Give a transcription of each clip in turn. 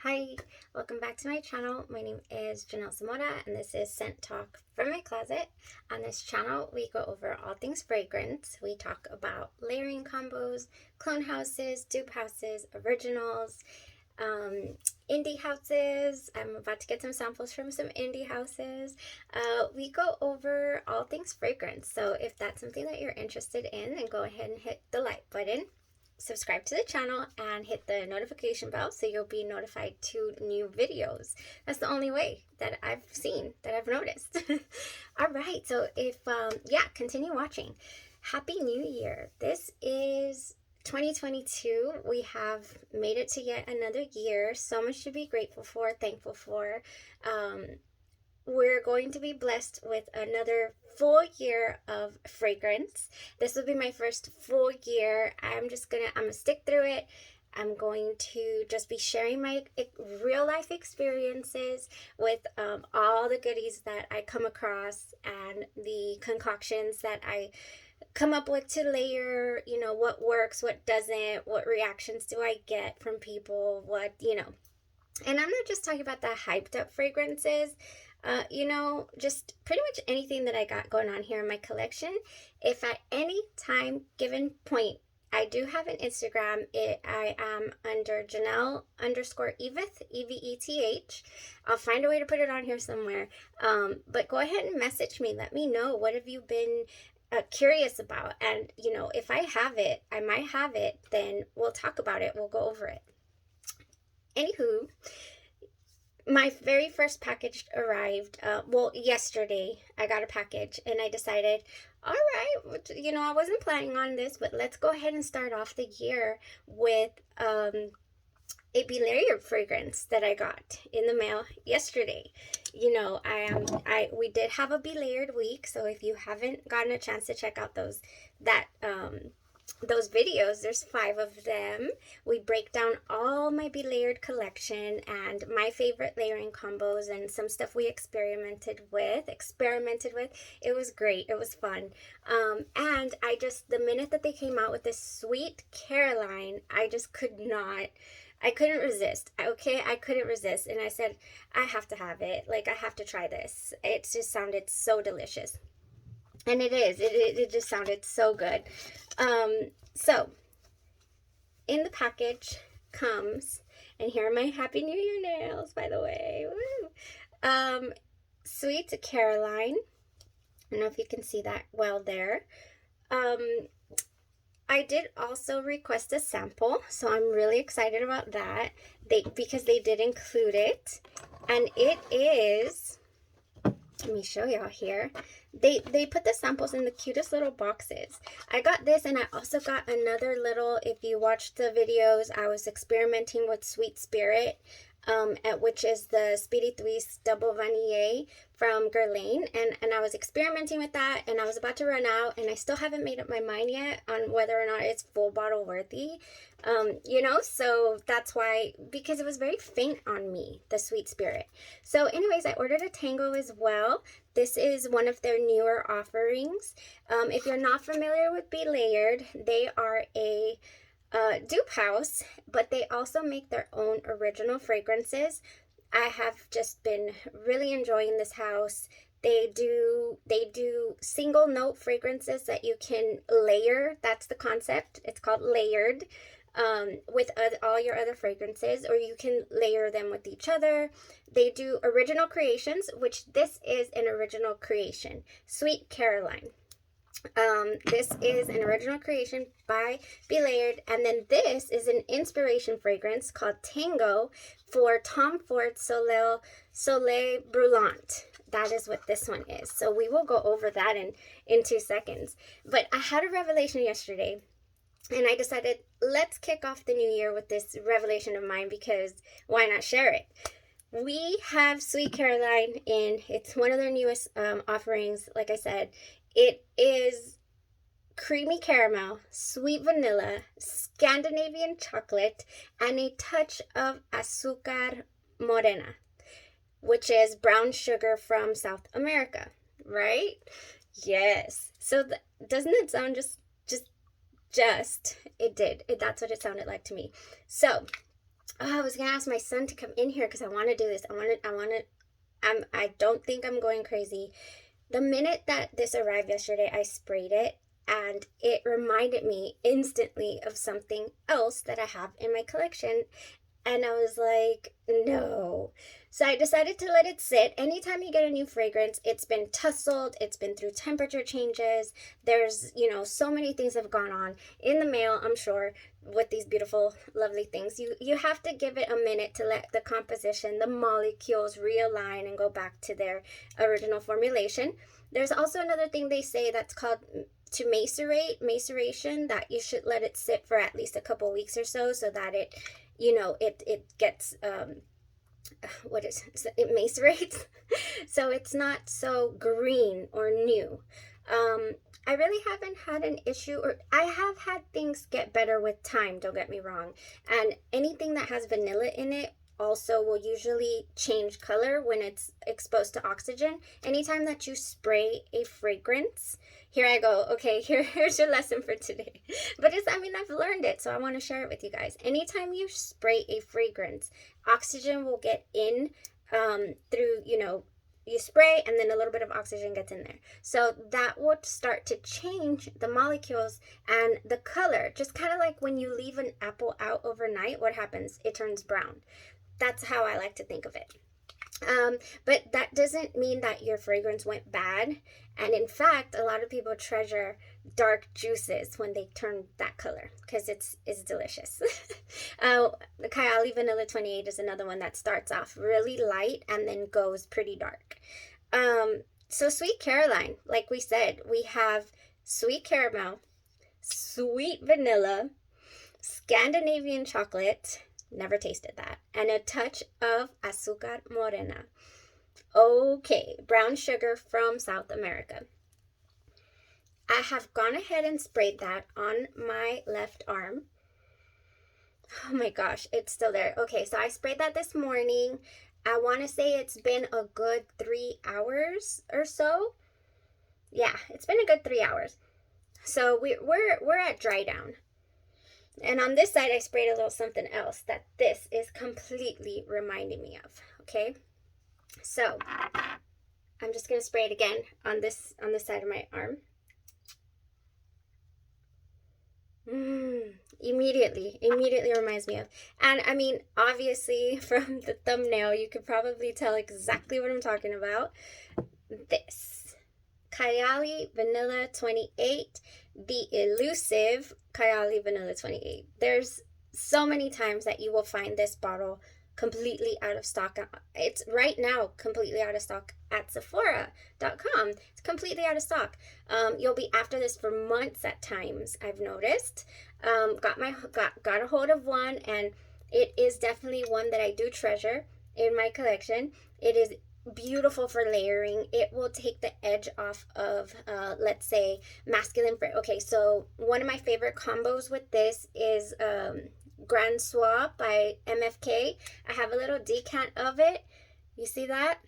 Hi, welcome back to my channel. My name is Janelle Zamora and this is Scent Talk from my closet. On this channel, we go over all things fragrance. We talk about layering combos, clone houses, dupe houses, originals, indie houses. I'm about to get some samples from some indie houses. We go over all things fragrance. So if that's something that you're interested in, then go ahead and hit the like button, subscribe to the channel, and hit the notification bell so you'll be notified to new videos. That's the only way that I've seen, that I've noticed. All right, so if continue watching. Happy New Year. This is 2022. We have made it to yet another year. So much to be grateful for, thankful for. We're going to be blessed with another full year of fragrance. This will be my first full year. I'm gonna stick through it. I'm going to just be sharing my real life experiences with all the goodies that I come across and the concoctions that I come up with to layer, what works, what doesn't, what reactions do I get from people, And I'm not just talking about the hyped up fragrances, just pretty much anything that I got going on here in my collection. If at any time given point, I do have an Instagram. I am under Janelle_Eveth, EVETH. I'll find a way to put it on here somewhere. But go ahead and message me. Let me know, what have you been curious about? And, if I have it, I might have it, then we'll talk about it. We'll go over it. Anywho, my very first package arrived, yesterday. I got a package and I decided, all right, I wasn't planning on this, but let's go ahead and start off the year with a Be fragrance that I got in the mail yesterday. We did have a Be week, so if you haven't gotten a chance to check out those videos, there's 5 of them. We break down all my Be collection and my favorite layering combos and some stuff we experimented with. It was great. It was fun. And the minute that they came out with this Sweet Caroline, I couldn't resist. Okay, I couldn't resist. And I said, I have to have it. I have to try this. It just sounded so delicious. And it is. It just sounded so good. So in the package comes, and here are my Happy New Year nails, by the way. Woo! Sweet Caroline. I don't know if you can see that well there. I did also request a sample, so I'm really excited about that. Because they did include it, and it is. Let me show y'all here. They put the samples in the cutest little boxes. I got this, and I also got another little, if you watched the videos, I was experimenting with Sweet Spirit, which is the Speedy Twist Double Vanille from Guerlain, and I was experimenting with that, and I was about to run out, and I still haven't made up my mind yet on whether or not it's full bottle worthy. So that's why, because it was very faint on me, the Sweet Spirit. So anyways, I ordered a Tango as well. This is one of their newer offerings. If you're not familiar with Be Layered, they are a dupe house, but they also make their own original fragrances. I have just been really enjoying this house. They do single note fragrances that you can layer. That's the concept. It's called layered. With all your other fragrances, or you can layer them with each other. They do original creations, which this is an original creation. Sweet Caroline. This is an original creation by Be Layered, and then this is an inspiration fragrance called Tango for Tom Ford Soleil Brûlant. That is what this one is. So we will go over that in 2 seconds. But I had a revelation yesterday, and I decided, let's kick off the new year with this revelation of mine, because why not share it? We have Sweet Caroline in. It's one of their newest offerings. Like I said, it is creamy caramel, sweet vanilla, Scandinavian chocolate, and a touch of azúcar morena, which is brown sugar from South America, right? Yes. So doesn't it sound it did. That's what it sounded like to me. So Oh, I was gonna ask my son to come in here because I want to do this. I don't think I'm going crazy. The minute that this arrived yesterday, I sprayed it and it reminded me instantly of something else that I have in my collection. And I was like, no. So I decided to let it sit. Anytime you get a new fragrance, it's been tussled, it's been through temperature changes. There's, so many things have gone on in the mail, I'm sure, with these beautiful, lovely things. You have to give it a minute to let the composition, the molecules realign and go back to their original formulation. There's also another thing they say that's called to maceration, that you should let it sit for at least a couple weeks or so that it gets it macerates so it's not so green or new. I really haven't had an issue, or I have had things get better with time, don't get me wrong, and anything that has vanilla in it also will usually change color when it's exposed to oxygen. Anytime that you spray a fragrance, here I go, okay, here's your lesson for today. But I've learned it, so I want to share it with you guys. Anytime you spray a fragrance, oxygen will get in through, you spray and then a little bit of oxygen gets in there. So that would start to change the molecules and the color. Just kind of like when you leave an apple out overnight, what happens? It turns brown. That's how I like to think of it. But that doesn't mean that your fragrance went bad. And in fact, a lot of people treasure dark juices when they turn that color because it's delicious. The Kayali Vanilla 28 is another one that starts off really light and then goes pretty dark. So Sweet Caroline, like we said, we have sweet caramel, sweet vanilla, Scandinavian chocolate, never tasted that, and a touch of azúcar morena. Okay, brown sugar from South America. I have gone ahead and sprayed that on my left arm. Oh my gosh, it's still there. Okay, so I sprayed that this morning. I want to say it's been a good 3 hours or so. Yeah, it's been a good 3 hours. So we're at dry down. And on this side, I sprayed a little something else that this is completely reminding me of. Okay, so I'm just gonna spray it again on this side of my arm. Immediately reminds me of. And obviously from the thumbnail, you could probably tell exactly what I'm talking about. This Kayali Vanilla 28, the elusive Kayali Vanilla 28. There's so many times that you will find this bottle completely out of stock. It's right now completely out of stock at Sephora.com. It's completely out of stock. You'll be after this for months at times, I've noticed. Got a hold of one, and it is definitely one that I do treasure in my collection. It is beautiful for layering. It will take the edge off of let's say masculine. Okay, so one of my favorite combos with this is Grand Soir by MFK. I have a little decant of it. You see that?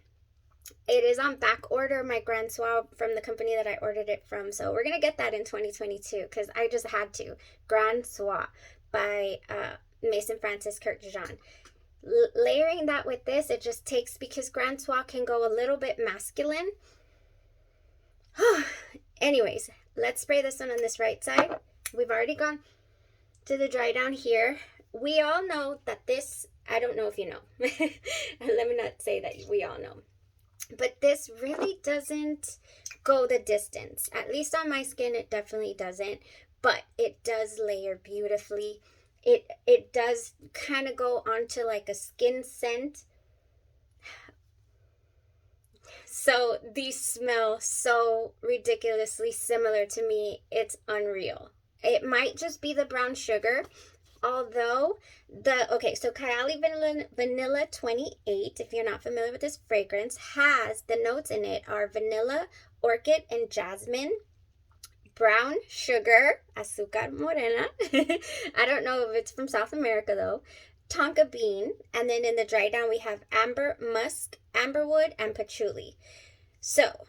It is on back order, my Grand Soir, from the company that I ordered it from. So we're going to get that in 2022 because I just had to. Grand Soir by Mason Francis Kirk Jean. Layering that with this, it just takes, because Grand Soir can go a little bit masculine. Anyways, let's spray this one on this right side. We've already gone to the dry down here. We all know that this, I don't know if you know. Let me not say that we all know. But this really doesn't go the distance. At least on my skin, it definitely doesn't. But it does layer beautifully. It does kind of go onto like a skin scent. So these smell so ridiculously similar to me. It's unreal. It might just be the brown sugar. Although so Kayali Vanilla 28, if you're not familiar with this fragrance, has the notes in it are vanilla, orchid, and jasmine. Brown sugar, azúcar morena. I don't know if it's from South America though. Tonka bean, and then in the dry down we have amber, musk, amberwood, and patchouli. So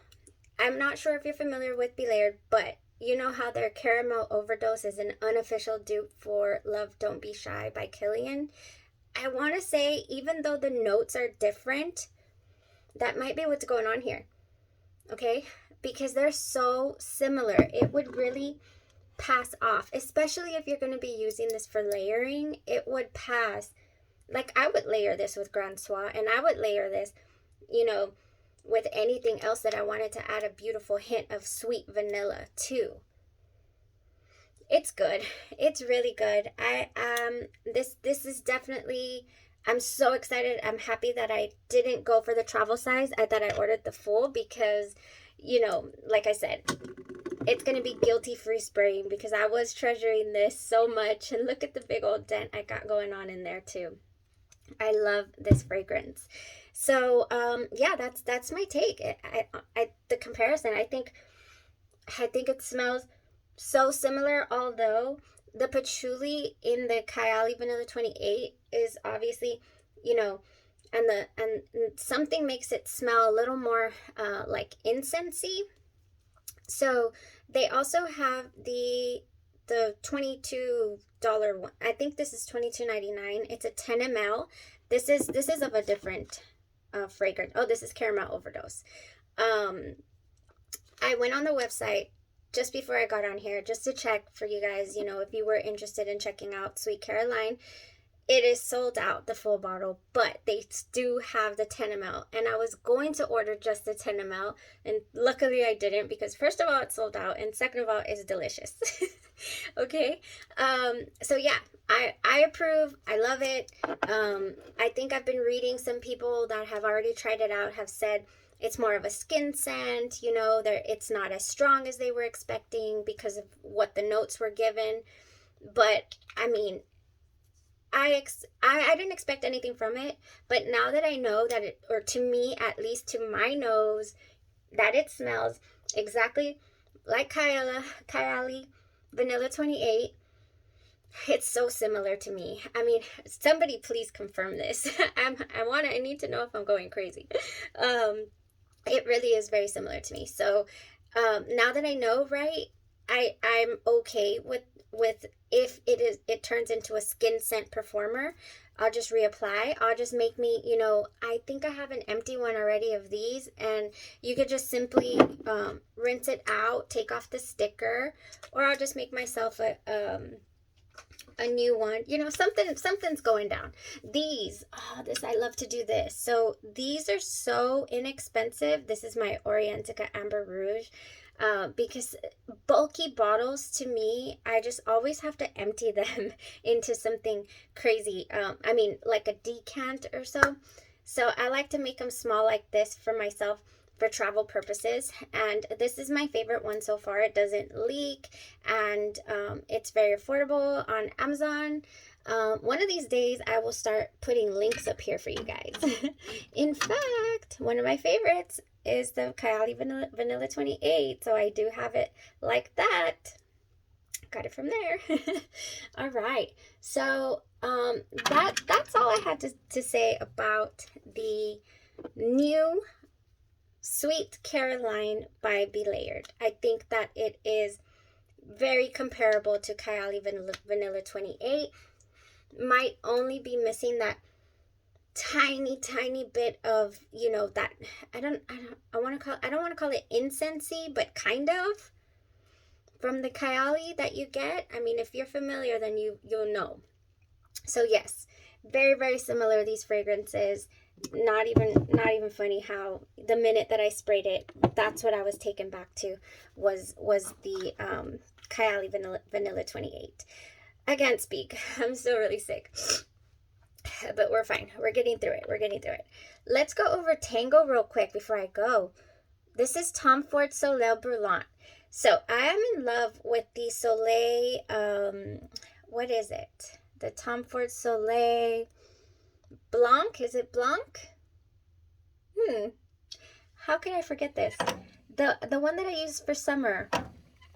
I'm not sure if you're familiar with Be Layered, but you know how their Caramel Overdose is an unofficial dupe for Love Don't Be Shy by Killian. I want to say, even though the notes are different, that might be what's going on here. Okay? Because they're so similar. It would really pass off, especially if you're going to be using this for layering. It would pass. Like, I would layer this with Grand Soir, and I would layer this, you know, with anything else that I wanted to add a beautiful hint of sweet vanilla too. It's good. It's really good. This is definitely, I'm so excited. I'm happy that I didn't go for the travel size. That I ordered the full because, you know, like I said, it's going to be guilty free spraying because I was treasuring this so much, and look at the big old dent I got going on in there too. I love this fragrance. So yeah, that's my take. The comparison, I think it smells so similar, although the patchouli in the Kayali Vanilla 28 is obviously, you know, and something makes it smell a little more like incensey. So they also have the $22 one. I think this is $22.99. It's a 10 ml. This is of a different fragrance. Oh, this is Caramel Overdose. I went on the website just before I got on here just to check for you guys, you know, if you were interested in checking out Sweet Caroline. It is sold out, the full bottle, but they do have the 10 ml. And I was going to order just the 10 ml, and luckily I didn't, because first of all, it's sold out, and second of all, it's delicious. Okay? So yeah, I approve. I love it. I think I've been reading some people that have already tried it out have said it's more of a skin scent, you know, it's not as strong as they were expecting because of what the notes were given. But I mean, I didn't expect anything from it, but now that I know that it, or to me, at least to my nose, that it smells exactly like Kayali Vanilla 28, it's so similar to me. I mean, somebody please confirm this. I need to know if I'm going crazy. It really is very similar to me. So now that I know, right, I'm okay with if it turns into a skin scent performer, I'll just reapply. I'll just make me, you know, I think I have an empty one already of these, and you could just simply rinse it out, take off the sticker, or I'll just make myself a new one. You know, something's going down. These, I love to do this. So these are so inexpensive. This is my Orientica Amber Rouge. Because bulky bottles, to me, I just always have to empty them into something crazy. I mean, like a decant or so. So I like to make them small like this for myself for travel purposes. And this is my favorite one so far. It doesn't leak, and it's very affordable on Amazon. One of these days, I will start putting links up here for you guys. In fact, one of my favorites is the Kayali Vanilla 28. So I do have it like that. Got it from there. All right. So that's all I had to say about the new Sweet Caroline by Belayered. I think that it is very comparable to Kayali Vanilla 28. Might only be missing that tiny bit of, you know, that I don't want to call it incensey, but kind of from the Kayali that you get. I mean, if you're familiar, then you'll know. So yes, very similar, these fragrances. Not even funny how the minute that I sprayed it, that's what I was taken back to was the Kayali Vanilla 28. I can't speak. I'm still really sick. But we're fine. We're getting through it. Let's go over Tango real quick before I go. This is Tom Ford Soleil Brûlant. So I am in love with the Soleil, what is it? The Tom Ford Soleil Blanc. Is it Blanc? How can I forget this? The one that I use for summer.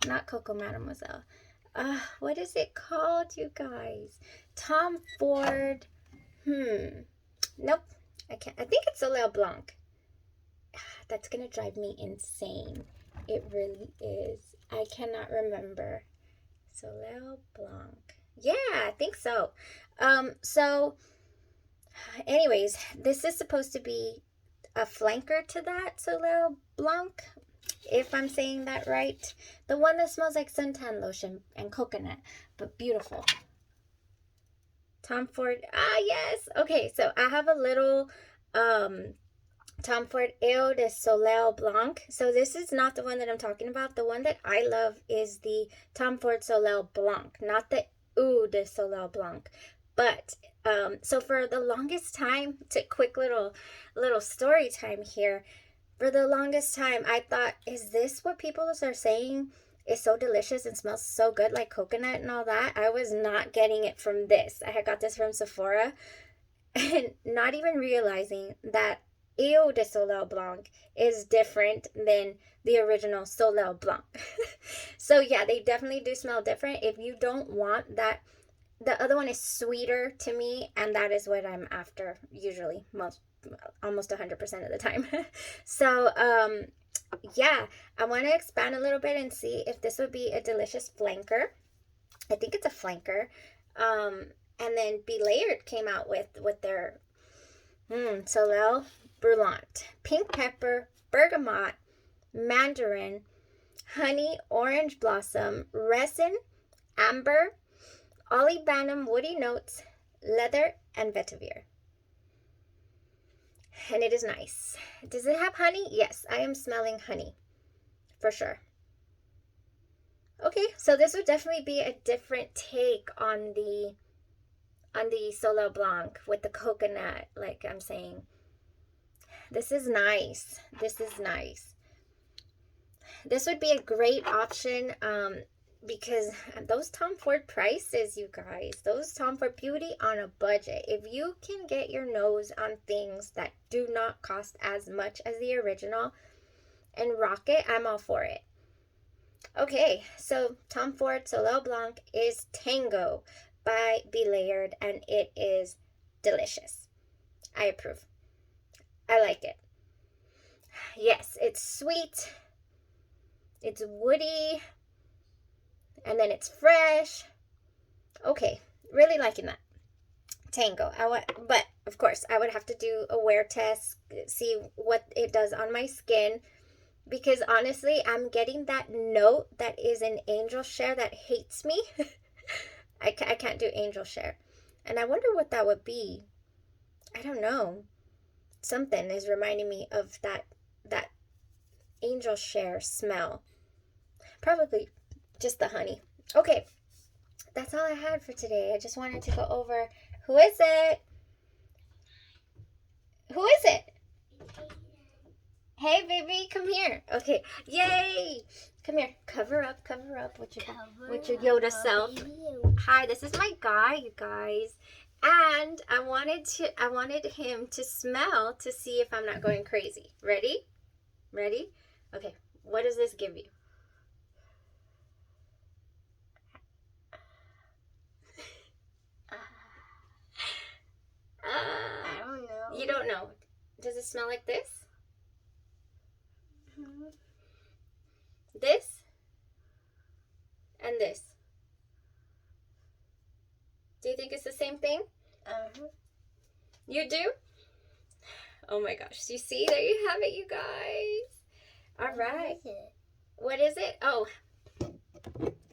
Not Coco Mademoiselle. What is it called, you guys? Tom Ford. Nope. I can't. I think it's Soleil Blanc. That's gonna drive me insane. It really is. I cannot remember. Soleil Blanc. Yeah, I think so. So Anyways, this is supposed to be a flanker to that Soleil Blanc, if I'm saying that right. The one that smells like suntan lotion and coconut, but beautiful. Tom Ford. Ah, yes. Okay, so I have a little Tom Ford Eau de Soleil Blanc. So this is not the one that I'm talking about. The one that I love is the Tom Ford Soleil Blanc, not the Eau de Soleil Blanc. But so for the longest time, it's a quick little story time here. For the longest time, I thought, is this what people are saying is so delicious and smells so good, like coconut and all that? I was not getting it from this. I had got this from Sephora and not even realizing that Eau de Soleil Blanc is different than the original Soleil Blanc. So yeah, they definitely do smell different. If you don't want that, the other one is sweeter to me, and that is what I'm after usually, almost 100% of the time. So yeah, I want to expand a little bit and see if this would be a delicious flanker. I think it's a flanker. And then Be Layered came out with their Soleil Brûlant, pink pepper, bergamot, mandarin, honey, orange blossom, resin, amber, olibanum, woody notes, leather, and vetiver. And it is nice. Does it have honey? Yes, I am smelling honey for sure. Okay, so this would definitely be a different take on the Soleil Blanc with the coconut, like I'm saying. This is nice. This is nice. This would be a great option because those Tom Ford prices, you guys, those Tom Ford beauty on a budget. If you can get your nose on things that do not cost as much as the original and rock it, I'm all for it. Okay, so Tom Ford Soleil Blanc is Tango by Be Layered, and it is delicious. I approve. I like it. Yes, it's sweet, it's woody, and then it's fresh. Okay, really liking that. Tango. But of course, I would have to do a wear test, see what it does on my skin, because honestly, I'm getting that note that is an angel share that hates me. I can't do angel share. And I wonder what that would be. I don't know. Something is reminding me of that angel share smell. Probably just the honey. Okay, that's all I had for today. I just wanted to go over, who is it? Who is it? Hey, baby, come here. Okay, yay! Come here. Cover up with your Yoda self. Hi, this is my guy, you guys. And I wanted him to smell to see if I'm not going crazy. Ready? Ready? Okay, what does this give you? I don't know. You don't know. Does it smell like this? This? And this? Do you think it's the same thing? You do? Oh my gosh. You see? There you have it, you guys. All right. What is it? Oh.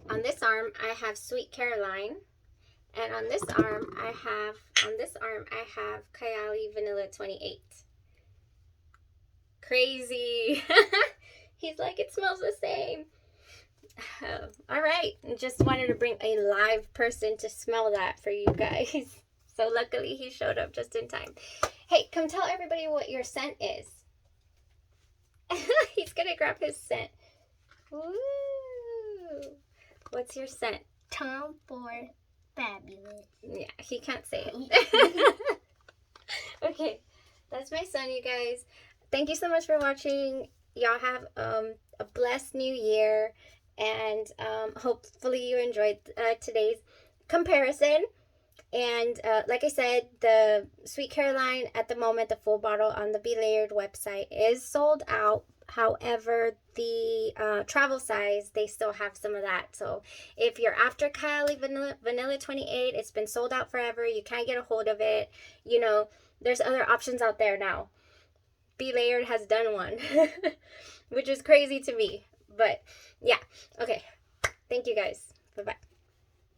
On this arm, I have Sweet Caroline. And on this arm, I have Kayali Vanilla 28. Crazy. He's like, it smells the same. All right. Just wanted to bring a live person to smell that for you guys. So luckily he showed up just in time. Hey, come tell everybody what your scent is. He's going to grab his scent. Woo. What's your scent? Tom Ford Fabulous. Yeah, he can't say it. Okay, that's my son, you guys. Thank you so much for watching. Y'all have a blessed new year, and hopefully you enjoyed today's comparison. And like I said, the Sweet Caroline at the moment, the full bottle on the Be Layered website is sold out. However, the travel size, they still have some of that. So if you're after Kayali Vanilla 28, it's been sold out forever. You can't get a hold of it. You know, there's other options out there now. Be Layered has done one, which is crazy to me. But yeah, okay. Thank you guys. Bye bye.